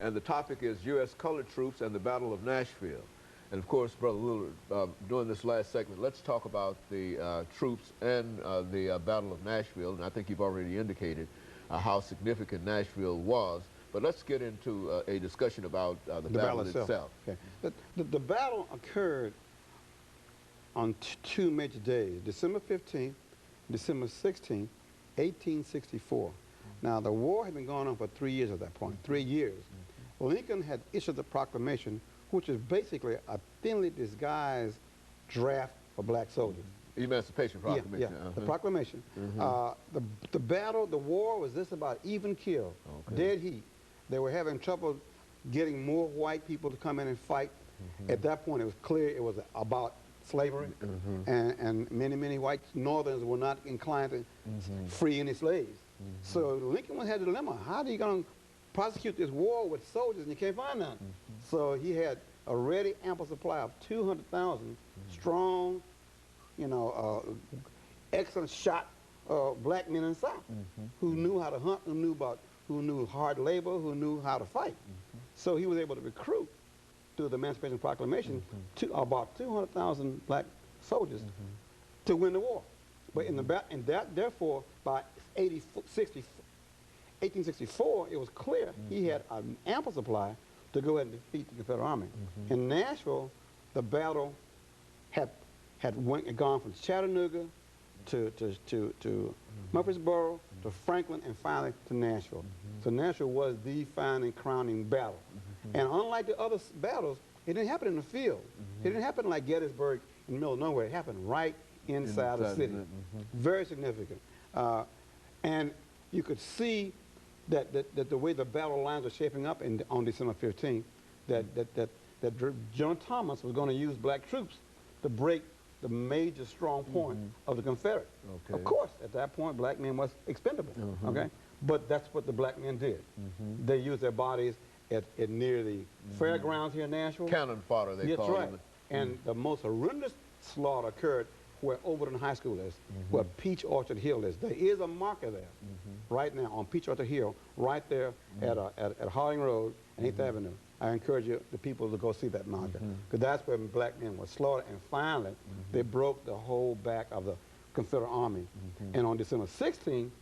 and the topic is U.S. colored troops and the Battle of Nashville. And of course, Brother Lillard, during this last segment, let's talk about the troops and the Battle of Nashville. And I think you've already indicated how significant Nashville was. But let's get into a discussion about the battle itself. Okay. The battle occurred on two major days, December 15th, December 16th, 1864. Now, the war had been going on for 3 years at that point, 3 years. Lincoln had issued the proclamation, which is basically a thinly disguised draft for black soldiers. Emancipation Proclamation. Yeah, the proclamation. The battle, the war was just about even kill, dead heat. They were having trouble getting more white people to come in and fight. At that point, it was clear it was about slavery, and many white Northerners were not inclined to free any slaves. So Lincoln had a dilemma. How are you going to prosecute this war with soldiers and you can't find none? So he had a ready ample supply of 200,000 strong, you know, excellent shot black men in the South who knew how to hunt, who knew hard labor, who knew how to fight. So he was able to recruit through the Emancipation Proclamation to about 200,000 black soldiers to win the war. But in the therefore, by 1864, it was clear he had an ample supply to go ahead and defeat the Confederate Army. In Nashville, the battle had gone from Chattanooga to Murfreesboro to Franklin and finally to Nashville. So Nashville was the final crowning battle. And unlike the other battles, it didn't happen in the field. It didn't happen like Gettysburg in the middle of nowhere. It happened right inside the city. Very significant. And you could see that the way the battle lines were shaping up on December 15th, that John Thomas was going to use black troops to break the major strong point of the Confederate. Of course, at that point, black men was expendable. But that's what the black men did. They used their bodies at near the fairgrounds here in Nashville. Cannon fodder, they call them. And the most horrendous slaughter occurred where Overton High School is, where Peach Orchard Hill is. There is a marker there right now on Peach Orchard Hill, right there at Harding Road and 8th Avenue. I encourage the people to go see that marker, because that's where black men were slaughtered. And finally, they broke the whole back of the Confederate Army. And on December 16th,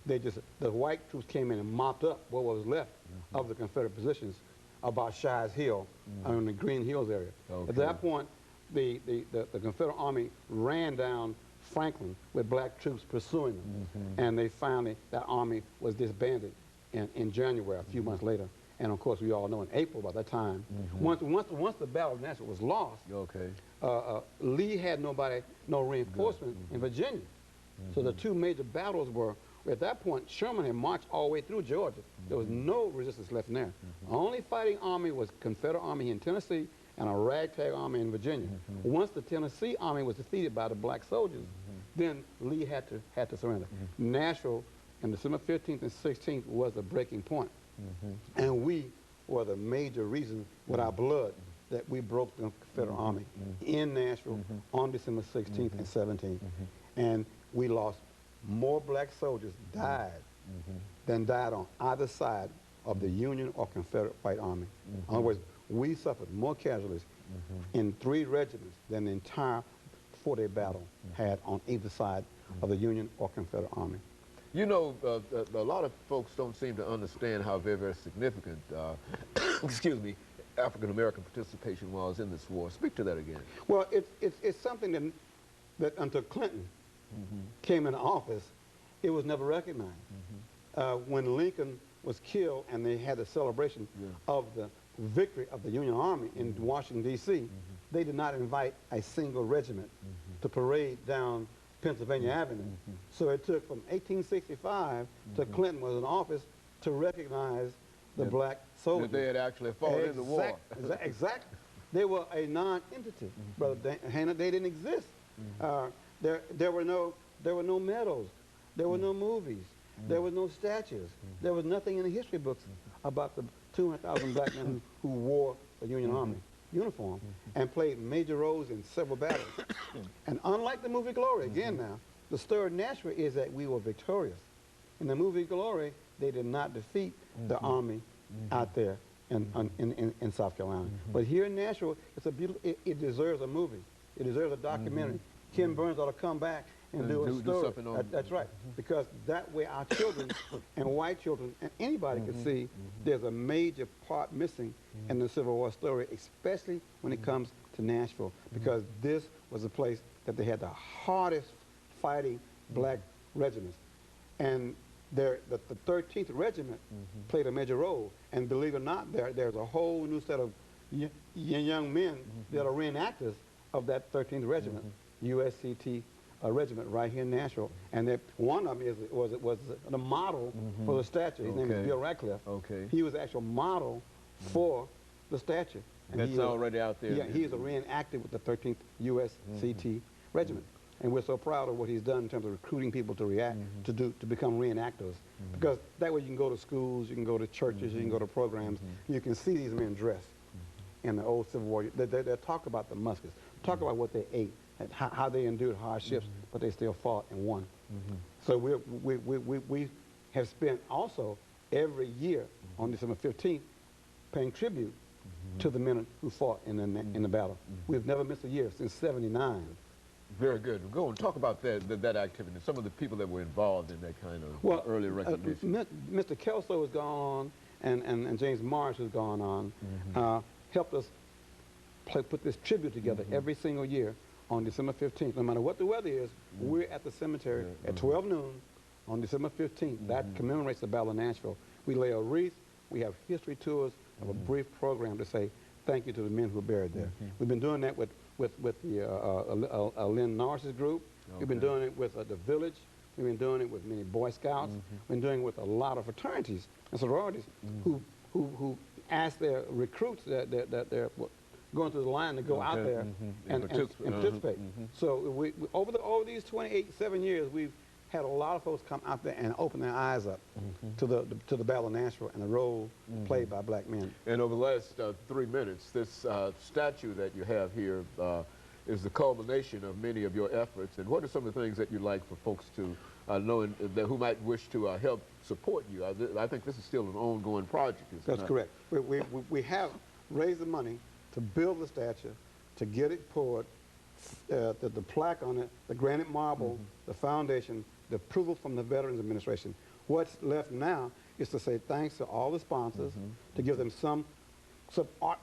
the white troops came in and mopped up what was left of the Confederate positions about Shies Hill, in the Green Hills area. At that point, the Confederate Army ran down Franklin with black troops pursuing them. And they finally, that army was disbanded in January, a few months later. And of course, we all know in April, by that time, once the Battle of Nashville was lost, Lee had no reinforcement in Virginia. So the two major battles were, at that point, Sherman had marched all the way through Georgia. There was no resistance left in there. The only fighting army was Confederate Army in Tennessee and a ragtag army in Virginia. Once the Tennessee army was defeated by the black soldiers, then Lee had to surrender. Nashville, on December 15th and 16th, was the breaking point. And we were the major reason with our blood that we broke the Confederate Army in Nashville on December 16th and 17th. And we lost more black soldiers died than died on either side of the Union or Confederate White Army. In other words, we suffered more casualties in 3 regiments than the entire 4-day battle had on either side of the Union or Confederate Army. You know, a lot of folks don't seem to understand how very significant, excuse me, African-American participation was in this war. Speak to that again. Well, it's something that until Clinton came into office, it was never recognized. When Lincoln was killed and they had a celebration of the victory of the Union Army in Washington, D.C., they did not invite a single regiment to parade down Pennsylvania Avenue. So it took from 1865 to Clinton was in office to recognize the black soldiers. That they had actually fought in the war. Exactly. They were a non-entity, Brother Haney. They didn't exist. There were no medals. There were no movies. There was no statues. There was nothing in the history books about the 200,000 black men who wore the Union Army uniform and played major roles in several battles. And unlike the movie Glory, again now, the story of Nashville is that we were victorious. In the movie Glory, they did not defeat the army out there in South Carolina. But here in Nashville, it's a beautiful, it deserves a movie. It deserves a documentary. Ken Burns ought to come back and do a story. something on That's right. Because that way our children and white children and anybody can see there's a major part missing in the Civil War story, especially when it comes to Nashville, because this was a place that they had the hardest fighting black regiments. And the 13th Regiment played a major role. And believe it or not, there's a whole new set of young men that are reenactors of that 13th Regiment, USCT regiment right here in Nashville. And one of them was the model for the statue. His name is Bill Ratcliffe. He was the actual model for the statue. And that's already out there. Yeah, he is a reenactor with the 13th USCT Regiment. And we're so proud of what he's done in terms of recruiting people to to become reenactors. Because that way you can go to schools, you can go to churches, you can go to programs, you can see these men dressed in the old Civil War. They talk about the muskets, talk about what they ate, and how they endured hardships, but they still fought and won. So we have spent also every year on December 15th paying tribute to the men who fought in the battle. We've never missed a year since '79. Very good. Go and talk about that activity, some of the people that were involved in that kind of early recognition. Mr. Kelso has gone on, and James Morris has gone on, helped us put this tribute together every single year on December 15th. No matter what the weather is, we're at the cemetery at 12 noon on December 15th. That commemorates the Battle of Nashville. We lay a wreath, we have history tours, have a brief program to say thank you to the men who are buried there. We've been doing that with the Lynn Norris's group. We've been doing it with the Village. We've been doing it with many Boy Scouts. We've been doing it with a lot of fraternities and sororities who ask their recruits that they're going through the line to go out there and participate. So over these 7 years, we've had a lot of folks come out there and open their eyes up to the Battle of Nashville and the role played by black men. And over the last 3 minutes, this statue that you have here is the culmination of many of your efforts. And what are some of the things that you'd like for folks to know who might wish to help support you? I think this is still an ongoing project. That's correct. We have raised the money to build the statue, to get it poured, the plaque on it, the granite marble, the foundation, the approval from the Veterans Administration. What's left now is to say thanks to all the sponsors, to give them some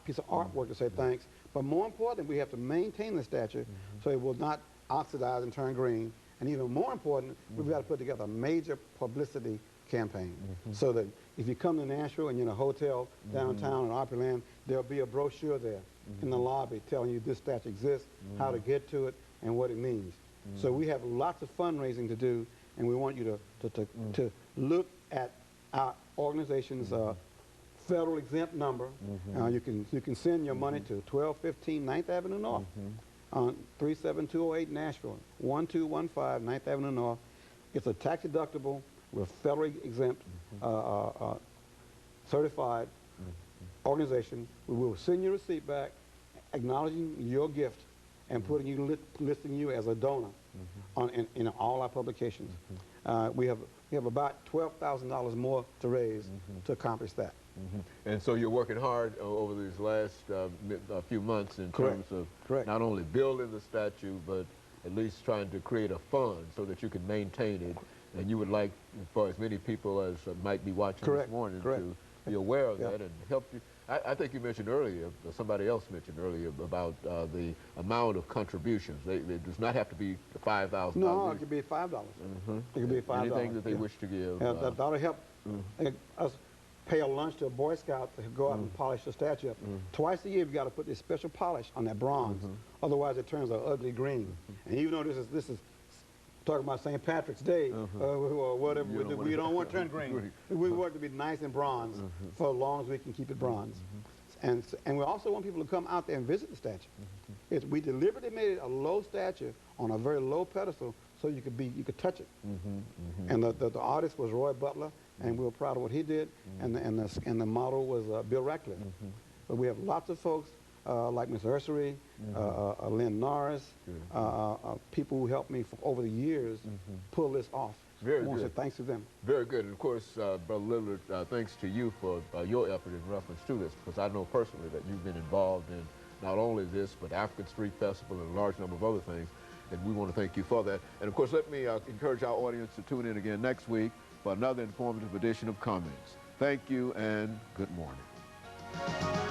piece of artwork to say thanks. But more importantly, we have to maintain the statue so it will not oxidize and turn green. And even more important, we've got to put together a major publicity campaign so that if you come to Nashville and you're in a hotel downtown in Opryland, there'll be a brochure there in the lobby telling you this statue exists, how to get to it, and what it means. So we have lots of fundraising to do, and we want you to look at our organization's federal exempt number. You can send your money to 1215 9th Avenue North on 37208 Nashville, 1215 9th Avenue North. It's a tax deductible, we're federally exempt, certified organization. We will send you a receipt back acknowledging your gift and listing you as a donor in all our publications. We have about $12,000 more to raise to accomplish that. And so you're working hard over these last few months in terms of not only building the statue, but at least trying to create a fund so that you can maintain it. And you would like for as many people as might be watching this morning to be aware of that and help you. I think you mentioned earlier, or somebody else mentioned earlier, about the amount of contributions. It does not have to be $5,000. No, it could be $5. It could be $5. Anything that they wish to give. That'll help us pay a lunch to a Boy Scout to go out and polish the statue up. Twice a year, you've got to put this special polish on that bronze. Otherwise, it turns an ugly green. And even though this is talking about St. Patrick's Day or whatever, we don't want to turn green. We want it to be nice and bronze for as long as we can keep it bronze. And we also want people to come out there and visit the statue. We deliberately made it a low statue on a very low pedestal so you could touch it. And the artist was Roy Butler, and we were proud of what he did. And the model was Bill Ratcliffe. But we have lots of folks like Ms. Ursery, Lynn Norris, people who helped me over the years pull this off. Very I want to good. say thanks to them. Very good. And of course, Brother Lillard, thanks to you for your effort in reference to this, because I know personally that you've been involved in not only this, but African Street Festival and a large number of other things, and we want to thank you for that. And of course, let me encourage our audience to tune in again next week for another informative edition of Comments. Thank you and good morning.